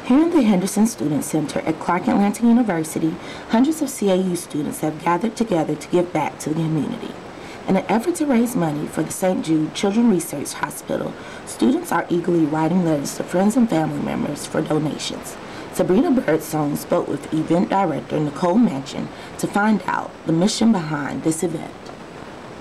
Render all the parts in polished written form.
Here in the Henderson Student Center at Clark Atlanta University, hundreds of CAU students have gathered together to give back to the community. In an effort to raise money for the St. Jude Children's Research Hospital, students are eagerly writing letters to friends and family members for donations. Sabrina Birdsong spoke with event director Nicole Manchin to find out the mission behind this event.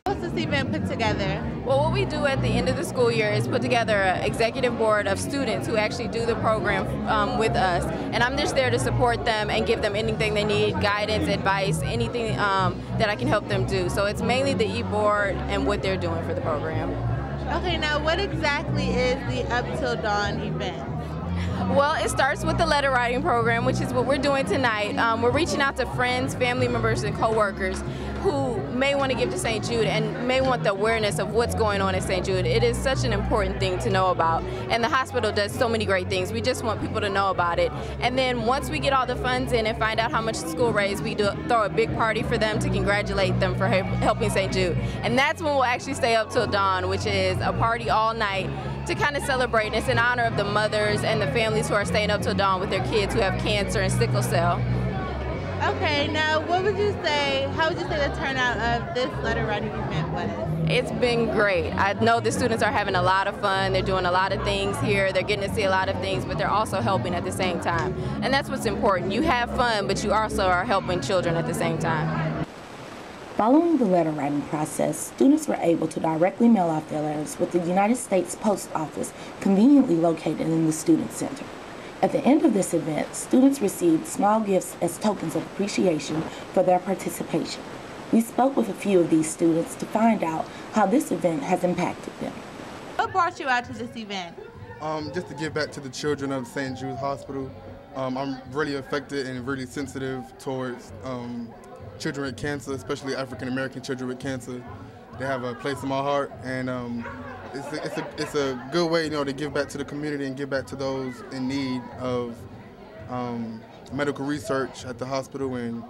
What's this event put together? Well, what we do at the end of the school year is put together an executive board of students who actually do the program with us. And I'm just there to support them and give them anything they need, guidance, advice, anything that I can help them do. So it's mainly the e-board and what they're doing for the program. Okay, now what exactly is the Up Till Dawn event? Well, it starts with the letter writing program, which is what we're doing tonight. We're reaching out to friends, family members, and coworkers who may want to give to St. Jude and may want the awareness of what's going on at St. Jude. It is such an important thing to know about, and the hospital does so many great things. We just want people to know about it. And then once we get all the funds in and find out how much the school raised, we throw a big party for them to congratulate them for helping St. Jude. And that's when we'll actually stay up till dawn, which is a party all night to kind of celebrate. And it's in honor of the mothers and the families who are staying up till dawn with their kids who have cancer and sickle cell. Okay, now how would you say the turnout of this letter writing event was? It's been great. I know the students are having a lot of fun. They're doing a lot of things here. They're getting to see a lot of things, but they're also helping at the same time. And that's what's important. You have fun, but you also are helping children at the same time. Following the letter writing process, students were able to directly mail off their letters with the United States Post Office conveniently located in the Student Center. At the end of this event, students received small gifts as tokens of appreciation for their participation. We spoke with a few of these students to find out how this event has impacted them. What brought you out to this event? Just to give back to the children of St. Jude Hospital. I'm really affected and really sensitive towards children with cancer, especially African American children with cancer. They have a place in my heart, and it's a good way, to give back to the community and give back to those in need of medical research at the hospital, and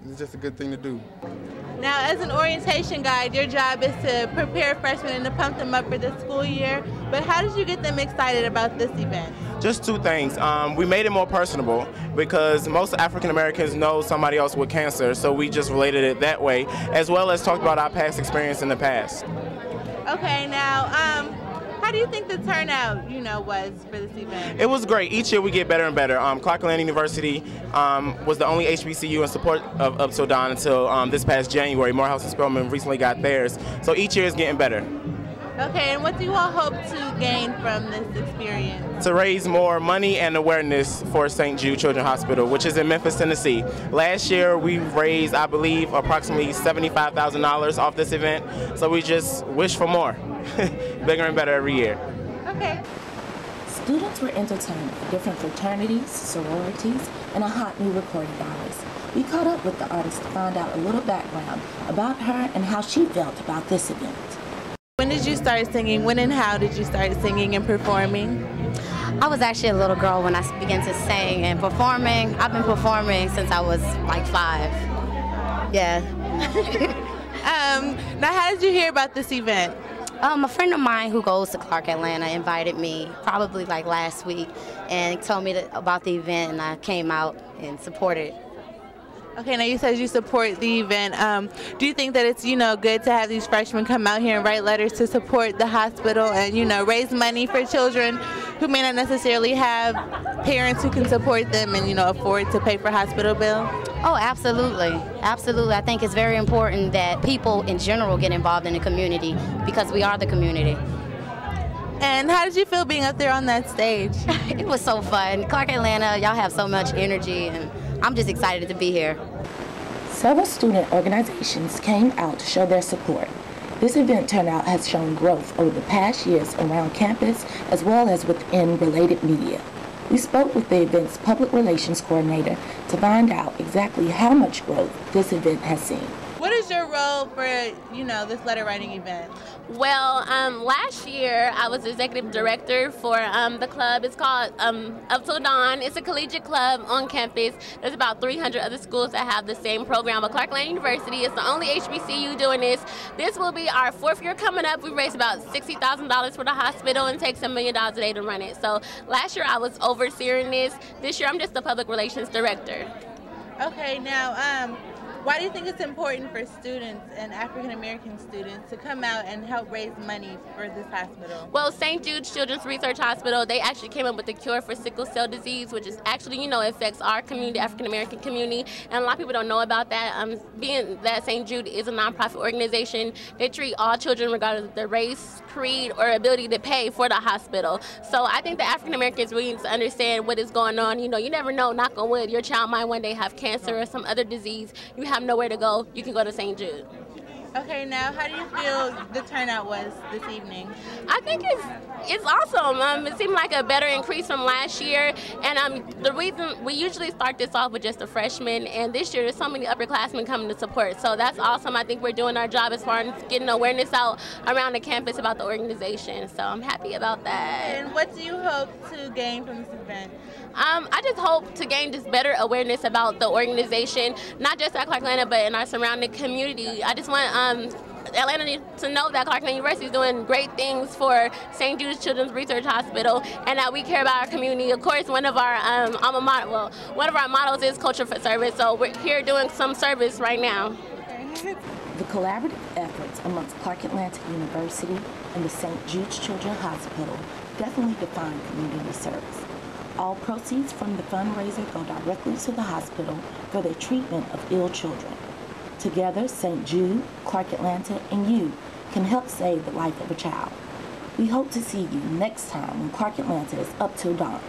it's just a good thing to do. Now, as an orientation guide, your job is to prepare freshmen and to pump them up for the school year, but how did you get them excited about this event? Just two things. We made it more personable because most African Americans know somebody else with cancer, so we just related it that way, as well as talked about our past experience in the past. Okay, now, how do you think the turnout, was for this event? It was great. Each year we get better and better. Clark Atlanta University was the only HBCU in support of Up Till Dawn until this past January. Morehouse and Spelman recently got theirs, so each year is getting better. Okay, and what do you all hope to gain from this experience? To raise more money and awareness for St. Jude Children's Hospital, which is in Memphis, Tennessee. Last year we raised, I believe, approximately $75,000 off this event, so we just wish for more. Bigger and better every year. Okay. Students were entertained with different fraternities, sororities, and a hot new recording artist. We caught up with the artist to find out a little background about her and how she felt about this event. When did you start singing? When and how did you start singing and performing? I was actually a little girl when I began to sing and performing. I've been performing since I was like 5. Yeah. Now, how did you hear about this event? A friend of mine who goes to Clark Atlanta invited me probably like last week and told me about the event, and I came out and supported. Okay, now you said you support the event. Do you think that it's, good to have these freshmen come out here and write letters to support the hospital and, raise money for children who may not necessarily have parents who can support them and, afford to pay for hospital bill? Oh, absolutely. Absolutely. I think it's very important that people in general get involved in the community because we are the community. And how did you feel being up there on that stage? It was so fun. Clark Atlanta, y'all have so much energy, and I'm just excited to be here. Several student organizations came out to show their support. This event turnout has shown growth over the past years around campus as well as within related media. We spoke with the event's public relations coordinator to find out exactly how much growth this event has seen. What is your role for, you know, this letter writing event? Well, last year I was executive director for the club. It's called Up Till Dawn. It's a collegiate club on campus. There's about 300 other schools that have the same program. But Clarkland University is the only HBCU doing this. This will be our 4th year coming up. We raised about $60,000 for the hospital and takes $1 million a day to run it. So last year I was overseeing this. This year I'm just the public relations director. Okay, now, why do you think it's important for students and African American students to come out and help raise money for this hospital? Well, St. Jude Children's Research Hospital, they actually came up with the cure for sickle cell disease, which is actually, you know, affects our community, African American community, and a lot of people don't know about that. Being that St. Jude is a nonprofit organization, they treat all children regardless of their race, creed, or ability to pay for the hospital. So I think that African Americans really need to understand what is going on. You know, you never know, knock on wood, your child might one day have cancer or some other disease. You have nowhere to go, you can go to St. Jude. Okay, now how do you feel the turnout was this evening? I think it's awesome. It seemed like a better increase from last year, and the reason we usually start this off with just the freshmen, and this year there's so many upperclassmen coming to support, so that's awesome. I think we're doing our job as far as getting awareness out around the campus about the organization, so I'm happy about that. And what do you hope to gain from this event? I just hope to gain just better awareness about the organization, not just at Clarkland, but in our surrounding community. I just want Atlanta to know that Clarkland University is doing great things for St. Jude's Children's Research Hospital, and that we care about our community. Of course, one of our one of our mottos is culture for service. So we're here doing some service right now. The collaborative efforts amongst Clark Atlantic University and the St. Jude's Children's Hospital definitely define community service. All proceeds from the fundraiser go directly to the hospital for their treatment of ill children. Together, St. Jude, Clark Atlanta, and you can help save the life of a child. We hope to see you next time when Clark Atlanta is Up Till Dawn.